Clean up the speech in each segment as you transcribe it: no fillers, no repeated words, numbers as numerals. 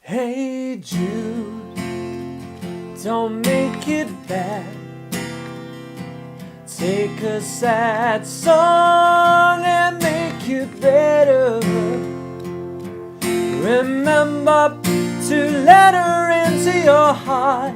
Hey Jude, don't make it bad. Take a sad song and make it better. Remember to let her into your heart.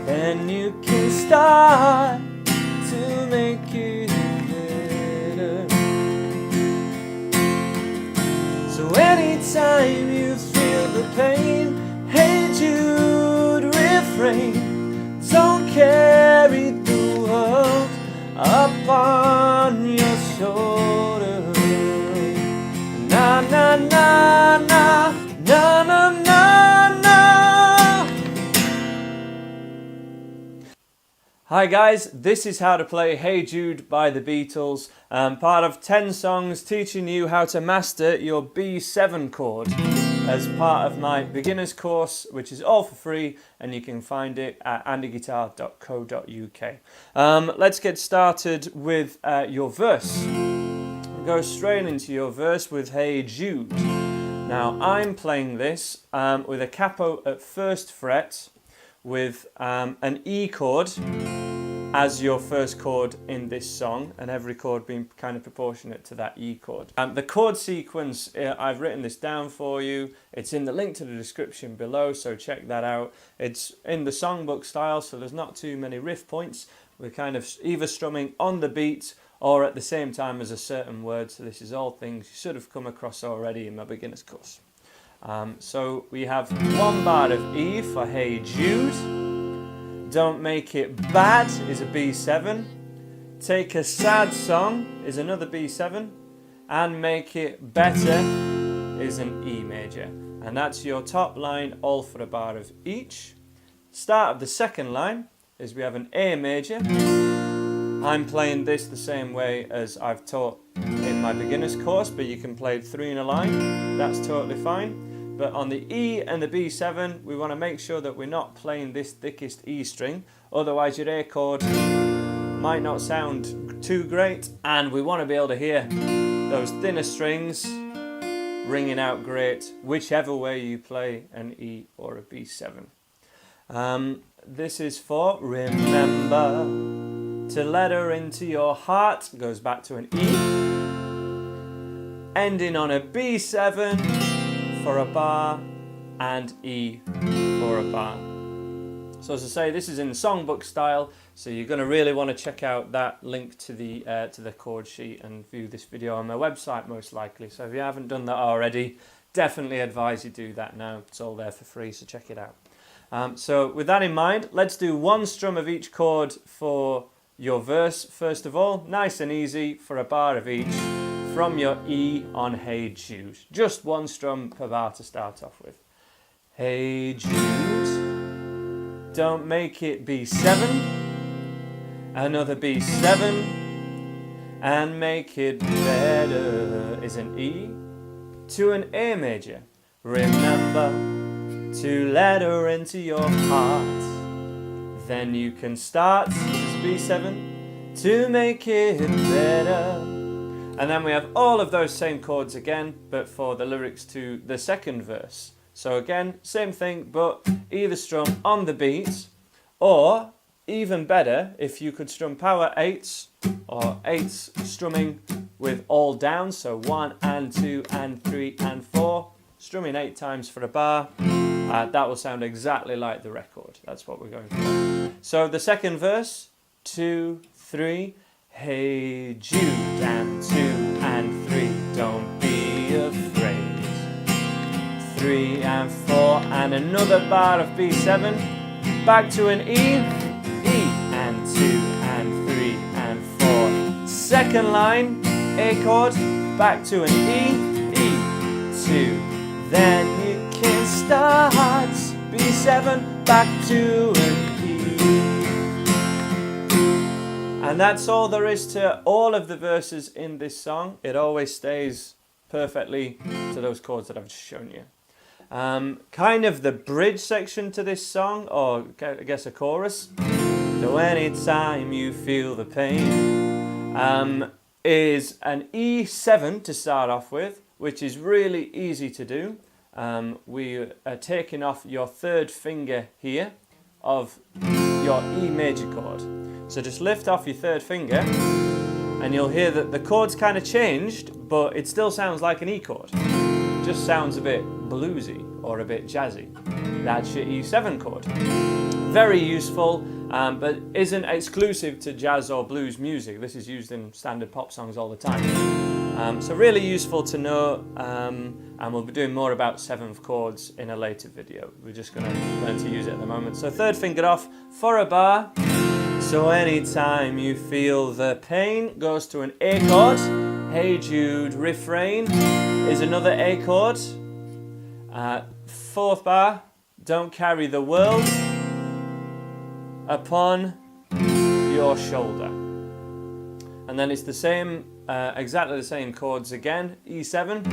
Then you can start to make it better. So anytime you feel the pain, hey Jude, refrain. Don't carry the world up on your shoulder. Na na na na na na na na. Hi guys, this is how to play Hey Jude by the Beatles, part of 10 songs teaching you how to master your B7 chord as part of my beginner's course, which is all for free and you can find it at andyguitar.co.uk. Let's get started with your verse. Go straight into your verse with Hey Jude. Now I'm playing this with a capo at 1st fret with an E chord as your first chord in this song, and every chord being kind of proportionate to that E chord. The chord sequence, I've written this down for you. It's in the link to the description below, so check that out. It's in the songbook style, so there's not too many riff points. We're kind of either strumming on the beat or at the same time as a certain word, so this is all things you should have come across already in my beginner's course. So we have 1 bar of E for Hey Jude. Don't Make It Bad is a B7. Take a Sad Song is another B7. And Make It Better is an E major. And that's your top line, all for a bar of each. Start of the second line is we have an A major. I'm playing this the same way as I've taught in my beginner's course, but you can play 3 in a line. That's totally fine. But on the E and the B7, we want to make sure that we're not playing this thickest E string. Otherwise your A chord might not sound too great. And we want to be able to hear those thinner strings ringing out great, whichever way you play an E or a B7. This is for remember to let her into your heart. Goes back to an E. Ending on a B7. For a bar and E for a bar. So as I say, this is in songbook style, so you're going to really want to check out that link to the chord sheet and view this video on my website most likely. So if you haven't done that already, definitely advise you do that now. It's all there for free, so check it out. So with that in mind, let's do 1 strum of each chord for your verse first of all, nice and easy for a bar of each. From your E on Hey Jude. Just 1 strum per bar to start off with. Hey Jude, don't make it B7. Another B7. And make it better is an E to an A major. Remember to let her into your heart. Then you can start, this is B7, to make it better. And then we have all of those same chords again, but for the lyrics to the second verse. So again, same thing, but either strum on the beat, or even better, if you could strum power 8s, or 8s strumming with all down, so 1 and 2 and 3 and 4, strumming 8 times for a bar. That will sound exactly like the record. That's what we're going for. So the second verse, 2, 3, Hey Jude, and 2 and 3, don't be afraid. 3 and 4, and another bar of B7, back to an E, E, and 2 and 3 and 4. Second line, A chord, back to an E, E, 2. Then you can start, B7, back to an E. And that's all there is to all of the verses in this song. It always stays perfectly to those chords that I've just shown you. Kind of the bridge section to this song, or I guess a chorus. So anytime you feel the pain, is an E7 to start off with, which is really easy to do. we are taking off your third finger here of your E major chord. So just lift off your third finger and you'll hear that the chord's kind of changed, but it still sounds like an E chord. It just sounds a bit bluesy or a bit jazzy. That's your E7 chord. Very useful, but isn't exclusive to jazz or blues music. This is used in standard pop songs all the time. So really useful to know, and we'll be doing more about seventh chords in a later video. We're just going to learn to use it at the moment. So third finger off for a bar. So anytime you feel the pain, goes to an A chord. Hey Jude refrain is another A chord. Fourth bar, don't carry the world upon your shoulder. And then it's the same, exactly the same chords again. E7.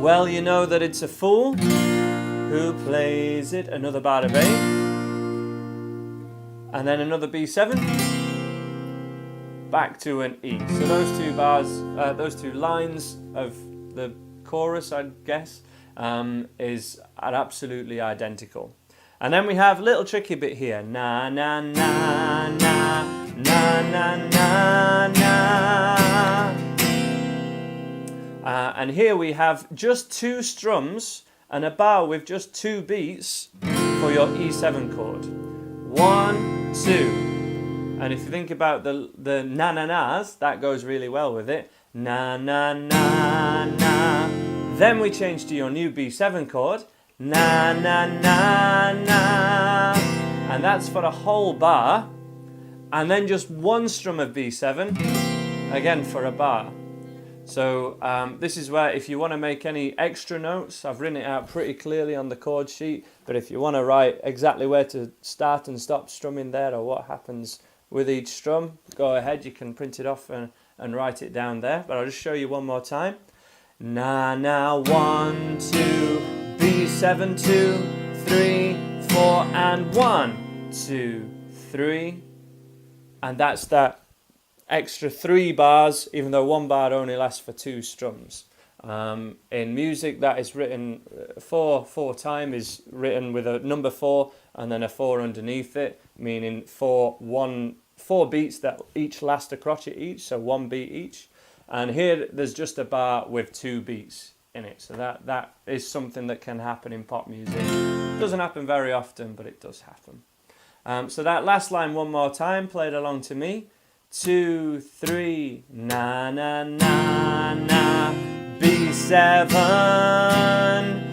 Well, you know that it's a fool who plays it. Another bar of A. And then another B7. Back to an E. So those two bars, those two lines of the chorus, I guess, are absolutely identical. And then we have a little tricky bit here. Na na na na na na na na. And here we have just two strums and a bar with just two beats for your E7 chord. 1, 2. And if you think about the na na na's, that goes really well with it. Na na na na. Then we change to your new B7 chord. Na na na na. And that's for a whole bar. And then just one strum of B7, again for a bar. So this is where, if you want to make any extra notes, I've written it out pretty clearly on the chord sheet, but if you want to write exactly where to start and stop strumming there, or what happens with each strum, go ahead, you can print it off and write it down there. But I'll just show you one more time. Na na 1, 2, B7 2, 3, 4, and 1, 2, 3, and that's that extra 3 bars, even though one bar only lasts for 2 strums. In music, that is written 4 time is written with a number 4 and then a 4 underneath it, meaning 4 beats that each last a crotchet each, so 1 beat each. And here there's just a bar with 2 beats in it. So that is something that can happen in pop music. It doesn't happen very often, but it does happen. So that last line one more time, played along to me. 2, 3, na na na na, B7,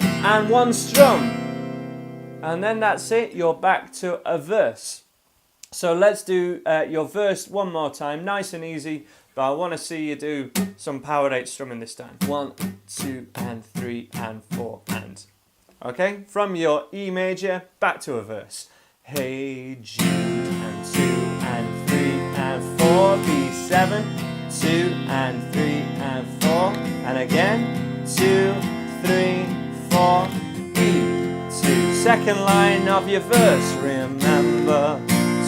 and 1 strum. And then that's it, you're back to a verse. So let's do your verse one more time, nice and easy. But I want to see you do some power 8 strumming this time. 1, 2, and 3, and 4, and. Okay, from your E major, back to a verse. Hey Jude, and 2, and 3, and 4, B7, 2, and 3, and 4, and again, 2, 3, 4, E2. Second line of your verse, remember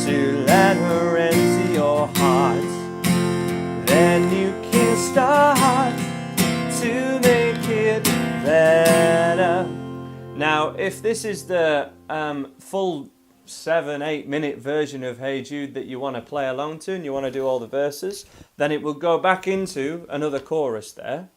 to let her into your heart. Then you can start to make it better. Now, if this is the full 7-8 minute version of Hey Jude that you want to play along to and you want to do all the verses, then it will go back into another chorus there.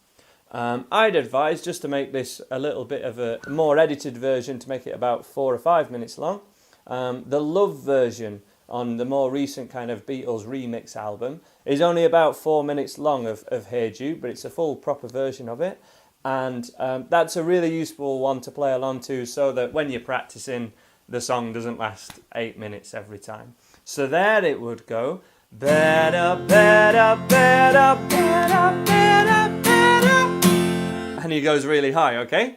I'd advise just to make this a little bit of a more edited version, to make it about 4 or 5 minutes long. The Love version on the more recent kind of Beatles remix album is only about 4 minutes long of Hey Jude, but it's a full proper version of it. And that's a really useful one to play along to, so that when you're practicing, the song doesn't last 8 minutes every time. So there it would go. Better, better, better, better, better, better. And he goes really high, okay?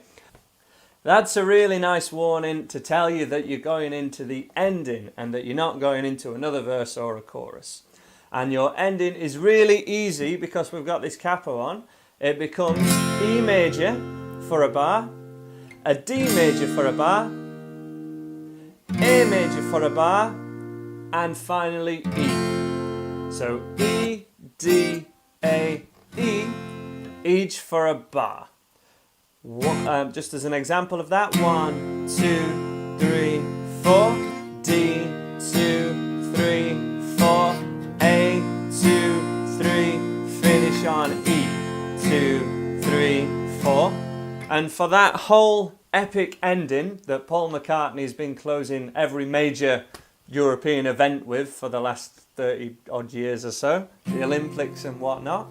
That's a really nice warning to tell you that you're going into the ending and that you're not going into another verse or a chorus. And your ending is really easy because we've got this capo on. It becomes E major for a bar, a D major for a bar, A major for a bar, and finally E. So E, D, A, E, each for a bar. Just as an example of that, 1, 2, 3, 4, D, 2, 3, 4, A, 2, 3, finish on E, 2, 3, 4. And for that whole epic ending that Paul McCartney's been closing every major European event with for the last 30 odd years or so, the Olympics and whatnot,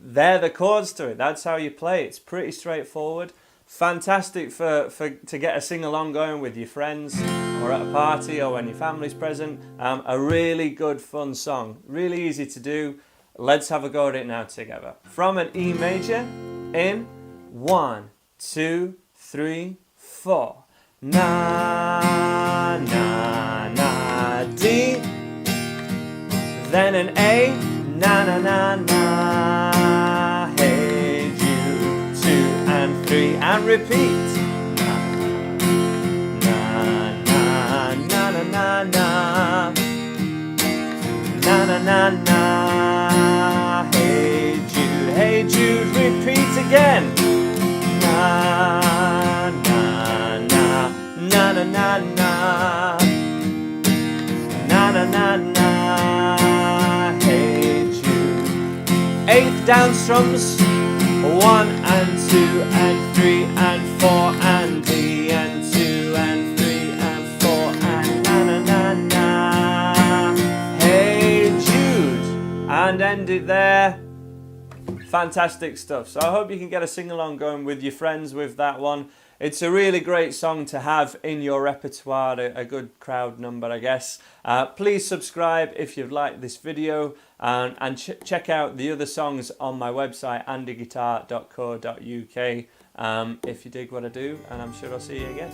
they're the chords to it. That's how you play. It's pretty straightforward. Fantastic to get a sing-along going with your friends or at a party or when your family's present. A really good fun song. Really easy to do. Let's have a go at it now together. From an E major in 1, 2, 3, 4. Na, na, na, D. Then an A. Na, na, na, na. Hey Jude. 2 and 3 and repeat. Na, na, na, na, na, na. Na, na, na, na. Hey Jude. Hey Jude. Repeat again. Na, na, na, na, na, na, na, na, na, na, na, hey Jude. 8th down strums, 1 and 2 and 3 and 4 and D and 2 and 3 and 4 and na, na, na, na, hey Jude, and end it there. Fantastic stuff. So I hope you can get a sing-along going with your friends with that one. It's a really great song to have in your repertoire, a good crowd number, I guess. Please subscribe if you've liked this video, and check out the other songs on my website, andyguitar.co.uk, if you dig what I do, and I'm sure I'll see you again.